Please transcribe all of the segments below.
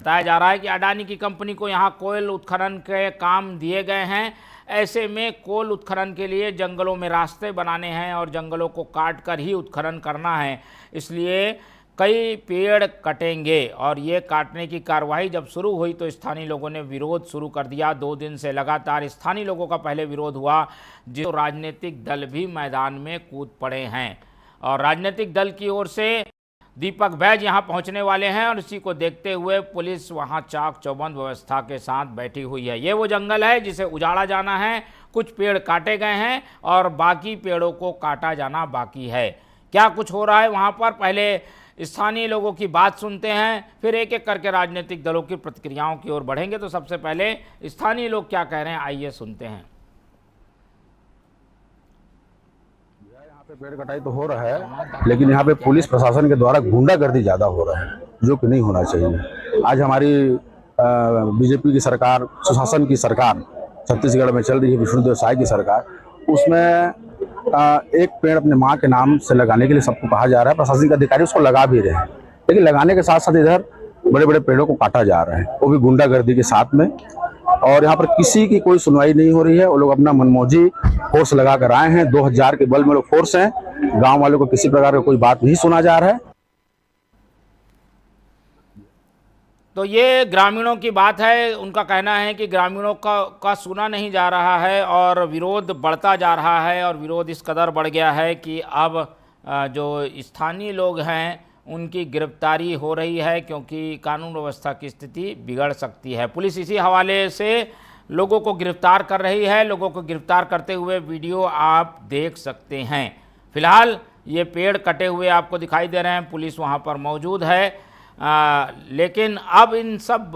बताया जा रहा है कि अडानी की कंपनी को यहाँ कोयल उत्खनन के काम दिए गए हैं। ऐसे में कोल उत्खनन के लिए जंगलों में रास्ते बनाने हैं और जंगलों को काट कर ही उत्खनन करना है, इसलिए कई पेड़ कटेंगे। और ये काटने की कार्रवाई जब शुरू हुई तो स्थानीय लोगों ने विरोध शुरू कर दिया। 2 दिन से लगातार स्थानीय लोगों का पहले विरोध हुआ, जो राजनीतिक दल भी मैदान में कूद पड़े हैं। और राजनीतिक दल की ओर से दीपक बैज यहां पहुंचने वाले हैं और इसी को देखते हुए पुलिस वहां चाक चौबंद व्यवस्था के साथ बैठी हुई है। ये वो जंगल है जिसे उजाड़ा जाना है, कुछ पेड़ काटे गए हैं और बाकी पेड़ों को काटा जाना बाकी है। क्या कुछ हो रहा है वहां पर, पहले स्थानीय लोगों की बात सुनते हैं, फिर एक एक करके राजनीतिक दलों की प्रतिक्रियाओं की ओर बढ़ेंगे। तो सबसे पहले स्थानीय लोग क्या कह रहे हैं, आइए सुनते हैं। यहाँ पे पेड़ कटाई तो हो रहा है, लेकिन यहाँ पे पुलिस प्रशासन के द्वारा गुंडागर्दी ज़्यादा हो रहा है, जो कि नहीं होना चाहिए। आज हमारी बीजेपी की सरकार, सुशासन की सरकार छत्तीसगढ़ में चल रही है, विष्णुदेव साय की सरकार, उसमें एक पेड़ अपने माँ के नाम से लगाने के लिए सबको कहा जा रहा है। प्रशासनिक अधिकारी उसको लगा भी रहे हैं, लेकिन लगाने के साथ साथ इधर बड़े बड़े पेड़ों को काटा जा रहा है, वो भी गुंडागर्दी के साथ में। और यहाँ पर किसी की कोई सुनवाई नहीं हो रही है। वो लोग अपना मनमौजी फोर्स लगा कर आए हैं, 2000 के बल में लोग फोर्स हैं। गांव वालों को किसी प्रकार का कोई बात नहीं सुना जा रहा है। तो ये ग्रामीणों की बात है। उनका कहना है कि ग्रामीणों का सुना नहीं जा रहा है और विरोध बढ़ता जा रहा है। और विरोध इस कदर बढ़ गया है कि अब जो स्थानीय लोग हैं उनकी गिरफ्तारी हो रही है, क्योंकि कानून व्यवस्था की स्थिति बिगड़ सकती है। पुलिस इसी हवाले से लोगों को गिरफ्तार कर रही है। लोगों को गिरफ्तार करते हुए वीडियो आप देख सकते हैं। फिलहाल ये पेड़ कटे हुए आपको दिखाई दे रहे हैं, पुलिस वहाँ पर मौजूद है। लेकिन अब इन सब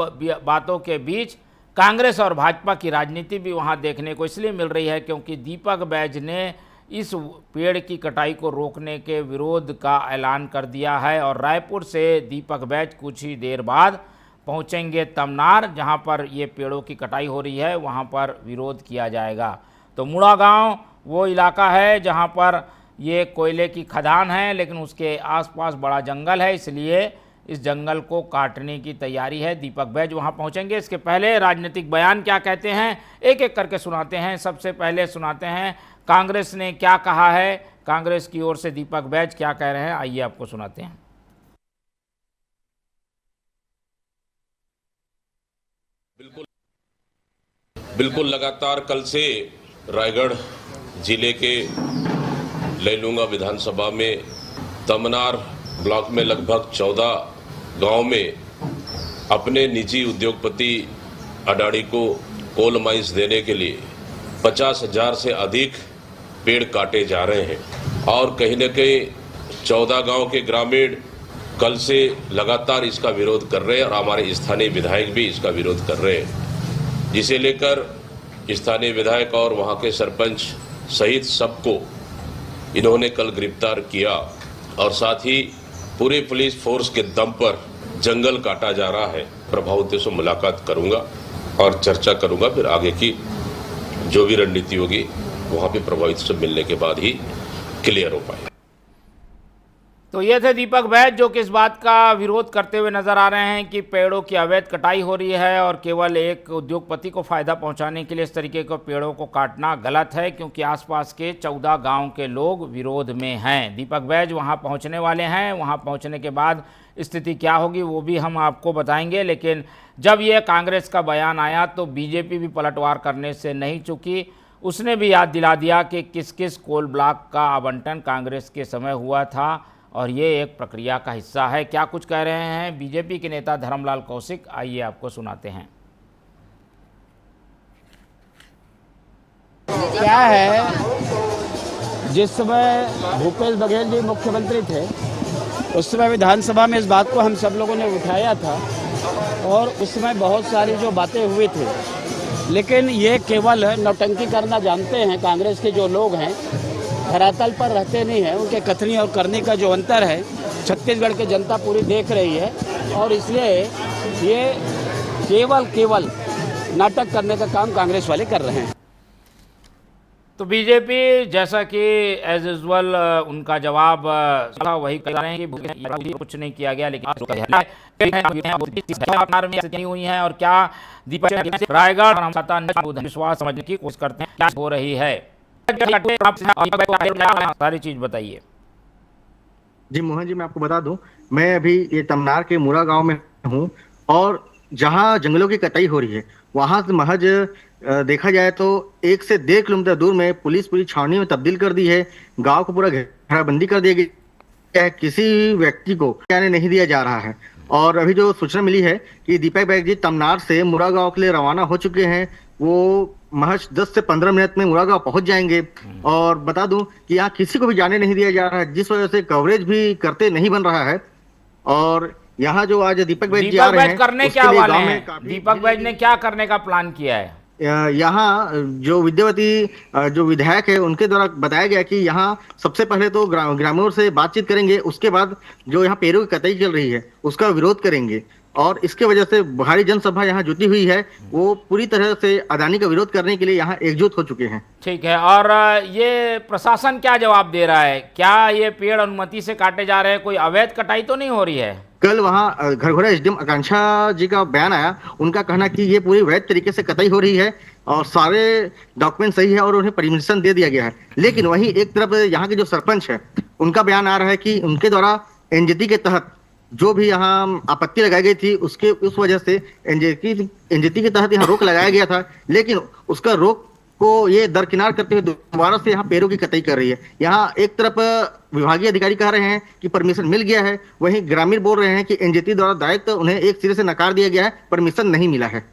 बातों के बीच कांग्रेस और भाजपा की राजनीति भी वहाँ देखने को इसलिए मिल रही है क्योंकि दीपक बैज ने इस पेड़ की कटाई को रोकने के विरोध का ऐलान कर दिया है। और रायपुर से दीपक बैज कुछ ही देर बाद पहुंचेंगे तमनार, जहां पर ये पेड़ों की कटाई हो रही है, वहां पर विरोध किया जाएगा। तो मुड़ा गांव वो इलाका है जहां पर ये कोयले की खदान है, लेकिन उसके आसपास बड़ा जंगल है, इसलिए इस जंगल को काटने की तैयारी है। दीपक बैज वहां पहुंचेंगे। इसके पहले राजनीतिक बयान क्या कहते हैं एक एक करके सुनाते हैं। सबसे पहले सुनाते हैं कांग्रेस ने क्या कहा है। कांग्रेस की ओर से दीपक बैज क्या कह रहे हैं, आइए आपको सुनाते हैं। बिल्कुल लगातार कल से रायगढ़ जिले के लैलूंगा विधानसभा में तमनार ब्लॉक में लगभग 14 गांव में अपने निजी उद्योगपति अडानी को कोल माइंस देने के लिए 50,000 से अधिक पेड़ काटे जा रहे हैं। और कहीं न कहीं 14 गांव के ग्रामीण कल से लगातार इसका विरोध कर रहे हैं और हमारे स्थानीय विधायक भी इसका विरोध कर रहे हैं, जिसे लेकर स्थानीय विधायक और वहां के सरपंच सहित सबको इन्होंने कल गिरफ्तार किया। और साथ ही पूरे पुलिस फोर्स के दम पर जंगल काटा जा रहा है। प्रभावितों से मुलाकात करूंगा और चर्चा करूंगा, फिर आगे की जो भी रणनीति होगी वहां पे प्रभावित से मिलने के बाद ही क्लियर हो पाए। तो ये थे दीपक बैज, जो कि इस बात का विरोध करते हुए नजर आ रहे हैं कि पेड़ों की अवैध कटाई हो रही है और केवल एक उद्योगपति को फायदा पहुंचाने के लिए इस तरीके के पेड़ों को काटना गलत है, क्योंकि आसपास के 14 गांव के लोग विरोध में हैं। दीपक बैज वहां पहुंचने वाले हैं। वहां पहुंचने के बाद स्थिति क्या होगी वो भी हम आपको बताएंगे। लेकिन जब ये कांग्रेस का बयान आया तो बीजेपी भी पलटवार करने से नहीं चूकी। उसने भी याद दिला दिया कि किस किस कोल ब्लॉक का आवंटन कांग्रेस के समय हुआ था और ये एक प्रक्रिया का हिस्सा है। क्या कुछ कह रहे हैं बीजेपी के नेता धर्मलाल कौशिक, आइए आपको सुनाते हैं। क्या है, जिस समय भूपेश बघेल जी मुख्यमंत्री थे उस समय विधानसभा में इस बात को हम सब लोगों ने उठाया था और उस समय बहुत सारी जो बातें हुई थी, लेकिन ये केवल नौटंकी करना जानते हैं कांग्रेस के जो लोग हैं, धरातल पर रहते नहीं हैं। उनके कथनी और करने का जो अंतर है छत्तीसगढ़ की जनता पूरी देख रही है और इसलिए ये केवल नाटक करने का काम कांग्रेस वाले कर रहे हैं। तो बीजेपी जैसा कि एज यूजुअल उनका जवाब था वही कह रहे हैं कि कुछ नहीं किया गया, लेकिन हुई है और क्या दीपक रायगढ़ विश्वास समझने की कोशिश करते हैं क्या हो रही है, सारी चीज बताइए। जी मोहन जी, मैं आपको बता दूं, मैं अभी ये तमनार के मुरा गांव में हूं और जहां जंगलों की कटाई हो रही है वहां से महज देखा जाए तो 1 से 1.5 किलोमीटर दूर में पुलिस पूरी छावनी में तब्दील कर दी है। गांव को पूरा घेराबंदी कर दिया गया है, किसी व्यक्ति को आने नहीं दिया जा रहा है। और अभी जो सूचना मिली है कि दीपक बैग जी तमनार से मुरा गांव के लिए रवाना हो चुके हैं, वो महज 10 से 15 मिनट में मुरा गांव पहुंच जाएंगे। और बता दूं कि यहाँ किसी को भी जाने नहीं दिया जा रहा है, जिस वजह से कवरेज भी करते नहीं बन रहा है। और यहाँ जो आज दीपक बैज जी आ रहे हैं करने क्या वाले हैं, दीपक बैज ने क्या करने का प्लान किया है? यहाँ जो विद्यावती जो विधायक है उनके द्वारा बताया गया कि यहाँ सबसे पहले तो ग्रामीणों से बातचीत करेंगे, उसके बाद जो यहाँ पेड़ों की कटाई चल रही है उसका विरोध करेंगे। और इसके वजह से भारी जनसभा यहाँ जुटी हुई है, वो पूरी तरह से अदानी का विरोध करने के लिए यहाँ एकजुट हो चुके हैं। ठीक है, और ये प्रशासन क्या जवाब दे रहा है? क्या ये पेड़ अनुमति से काटे जा रहे हैं? कोई अवैध कटाई तो नहीं हो रही है? कल वहाँ घरघोड़ा एसडीएम आकांक्षा जी का बयान आया, उनका कहना कि ये पूरी वैध तरीके से कटाई हो रही है और सारे डॉक्यूमेंट सही है और उन्हें परमिशन दे दिया गया है। लेकिन वहीं एक तरफ यहाँ के जो सरपंच है उनका बयान आ रहा है कि उनके द्वारा एनजीटी के तहत जो भी यहाँ आपत्ति लगाई गई थी उसके उस वजह से एनजीटी के तहत यहाँ रोक लगाया गया था, लेकिन उसका रोक को ये दरकिनार करते हुए दोबारा से यहाँ पेड़ों की कटाई कर रही है। यहाँ एक तरफ विभागीय अधिकारी कह रहे हैं कि परमिशन मिल गया है, वहीं ग्रामीण बोल रहे हैं कि एनजीटी द्वारा दायित्व उन्हें एक सिरे से नकार दिया गया है, परमिशन नहीं मिला है।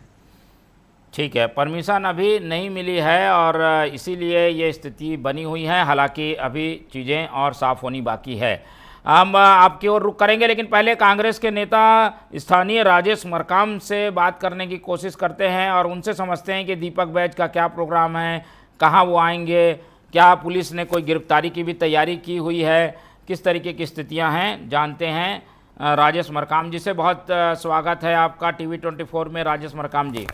ठीक है, परमिशन अभी नहीं मिली है और इसीलिए ये स्थिति बनी हुई है। हालांकि अभी चीज़ें और साफ होनी बाकी है। हम आपकी ओर रुख करेंगे, लेकिन पहले कांग्रेस के नेता स्थानीय राजेश मरकाम से बात करने की कोशिश करते हैं और उनसे समझते हैं कि दीपक बैज का क्या प्रोग्राम है, कहाँ वो आएंगे, क्या पुलिस ने कोई गिरफ्तारी की भी तैयारी की हुई है, किस तरीके की स्थितियां हैं, जानते हैं राजेश मरकाम जी से। बहुत स्वागत है आपका टीवी 24 में राजेश मरकाम जी।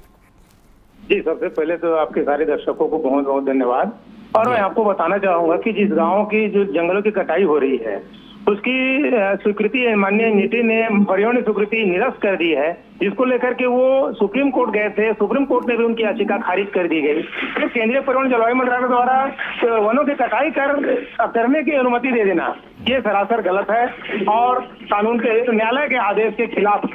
जी, सबसे पहले तो आपके सारे दर्शकों को बहुत बहुत धन्यवाद। और मैं आपको बताना चाहूंगा कि जिस गांव की जो जंगलों की कटाई हो रही है उसकी स्वीकृति माननीय नीति ने पर्यावरण स्वीकृति निरस्त कर दी है, जिसको लेकर के वो सुप्रीम कोर्ट गए थे। सुप्रीम कोर्ट ने भी उनकी याचिका खारिज कर दी गई। फिर केंद्रीय पर्यावरण जलवायु मंत्रालय द्वारा वनों की कटाई करने की अनुमति दे देना ये सरासर गलत है और कानून के न्यायालय के आदेश के खिलाफ,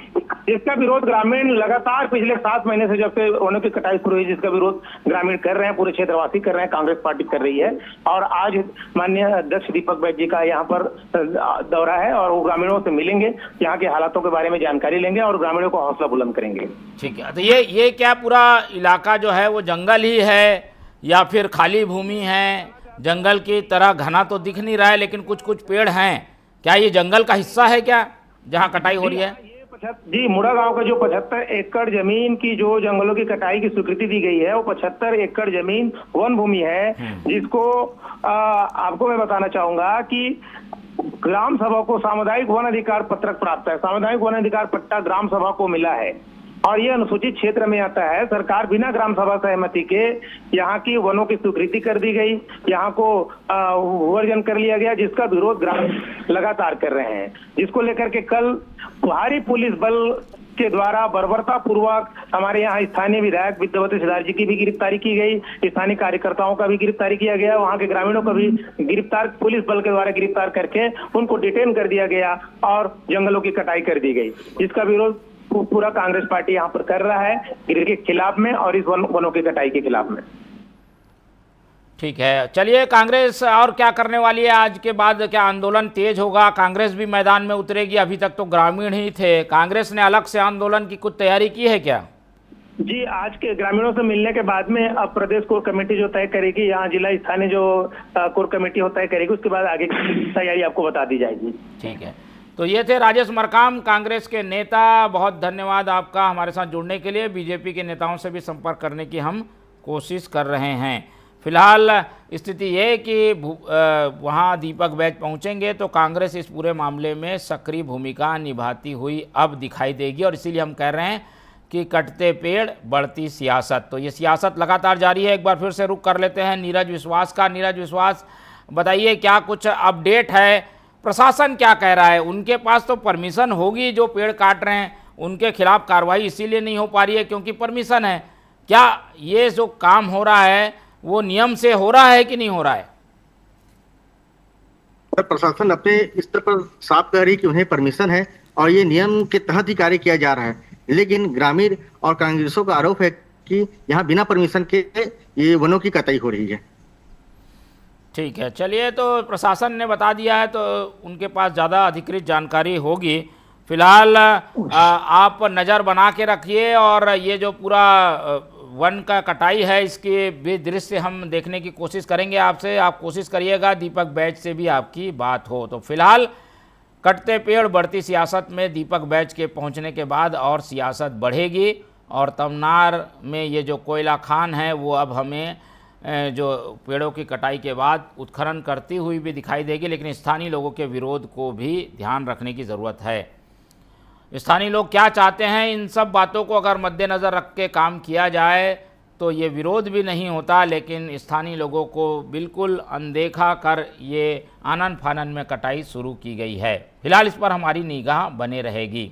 जिसका विरोध ग्रामीण लगातार पिछले 7 महीने से जब से वनों की कटाई शुरू हुई, जिसका विरोध ग्रामीण कर रहे हैं, पूरे क्षेत्रवासी कर रहे हैं, कांग्रेस पार्टी कर रही है। और आज माननीय अध्यक्ष दीपक बैज जी का यहाँ पर दौरा है और वो ग्रामीणों से मिलेंगे, यहाँ के हालातों के बारे में जानकारी लेंगे और ग्रामीणों को हौसला बुलंद करेंगे। ठीक है, तो ये क्या पूरा इलाका जो है वो जंगल ही है या फिर खाली भूमि है? जंगल की तरह घना तो दिख नहीं रहा है, लेकिन कुछ कुछ पेड़ हैं। क्या ये जंगल का हिस्सा है क्या जहाँ कटाई हो रही है? जी, मुड़ा गांव का जो 75 एकड़ जमीन की जो जंगलों की कटाई की स्वीकृति दी गई है, वो 75 एकड़ जमीन वन भूमि है, जिसको आपको मैं बताना चाहूंगा कि ग्राम सभा को सामुदायिक वन अधिकार पत्रक प्राप्त है। सामुदायिक वन अधिकार पट्टा ग्राम सभा को मिला है और ये अनुसूचित क्षेत्र में आता है। सरकार बिना ग्राम सभा सहमति के यहाँ की वनों की स्वीकृति कर दी गई, यहाँ को वर्जन कर लिया गया, जिसका विरोध ग्रामीण लगातार कर रहे हैं, जिसको लेकर के कल भारी पुलिस बल के द्वारा बर्बरता पूर्वक हमारे यहाँ स्थानीय विधायक विद्यावती सिद्धार्थ जी की भी गिरफ्तारी की गई, स्थानीय कार्यकर्ताओं का भी गिरफ्तारी किया गया, वहाँ के ग्रामीणों का भी गिरफ्तार पुलिस बल के द्वारा गिरफ्तार करके उनको डिटेन कर दिया गया और जंगलों की कटाई कर दी गई, जिसका विरोध पूरा कांग्रेस पार्टी यहाँ पर कर रहा है के खिलाफ में और इस वनों की कटाई के खिलाफ में। ठीक है, चलिए कांग्रेस और क्या करने वाली है? आज के बाद क्या आंदोलन तेज होगा? कांग्रेस भी मैदान में उतरेगी? अभी तक तो ग्रामीण ही थे, कांग्रेस ने अलग से आंदोलन की कुछ तैयारी की है क्या? जी, आज के ग्रामीणों से मिलने के बाद में अब प्रदेश कोर कमेटी जो तय करेगी, यहाँ जिला स्थानीय जो कोर कमेटी हो तय करेगी, उसके बाद आगे की तैयारी आपको बता दी जाएगी। ठीक है, तो ये थे राजेश मरकाम, कांग्रेस के नेता। बहुत धन्यवाद आपका हमारे साथ जुड़ने के लिए। बीजेपी के नेताओं से भी संपर्क करने की हम कोशिश कर रहे हैं। फिलहाल स्थिति ये है कि वहाँ दीपक बैज पहुँचेंगे तो कांग्रेस इस पूरे मामले में सक्रिय भूमिका निभाती हुई अब दिखाई देगी और इसीलिए हम कह रहे हैं कि कटते पेड़ बढ़ती सियासत। तो ये सियासत लगातार जारी है। एक बार फिर से रुख कर लेते हैं नीरज विश्वास का। नीरज विश्वास, बताइए क्या कुछ अपडेट है, प्रशासन क्या कह रहा है? उनके पास तो परमिशन होगी, जो पेड़ काट रहे हैं उनके खिलाफ कार्रवाई इसीलिए नहीं हो पा रही है क्योंकि परमिशन है। क्या ये जो काम हो रहा है वो नियम से हो रहा है कि नहीं हो रहा है? प्रशासन अपने स्तर पर साफ कह रही कि उन्हें परमिशन है और ये नियम के तहत ही कार्य किया जा रहा है, लेकिन ग्रामीण और कांग्रेसों का आरोप है कि यहाँ बिना परमिशन के ये वनों की कटाई हो रही है। ठीक है, चलिए, तो प्रशासन ने बता दिया है तो उनके पास ज़्यादा अधिकृत जानकारी होगी। फिलहाल आप नज़र बना के रखिए और ये जो पूरा वन का कटाई है इसके भी दृश्य हम देखने की कोशिश करेंगे आपसे। आप कोशिश करिएगा दीपक बैच से भी आपकी बात हो। तो फिलहाल कटते पेड़ बढ़ती सियासत में दीपक बैच के पहुंचने के बाद और सियासत बढ़ेगी और तमनार में ये जो कोयला खान है वो अब हमें जो पेड़ों की कटाई के बाद उत्खनन करती हुई भी दिखाई देगी, लेकिन स्थानीय लोगों के विरोध को भी ध्यान रखने की ज़रूरत है। स्थानीय लोग क्या चाहते हैं, इन सब बातों को अगर मद्देनज़र रख के काम किया जाए तो ये विरोध भी नहीं होता, लेकिन स्थानीय लोगों को बिल्कुल अनदेखा कर ये आनन फानन में कटाई शुरू की गई है। फिलहाल इस पर हमारी निगाह बने रहेगी।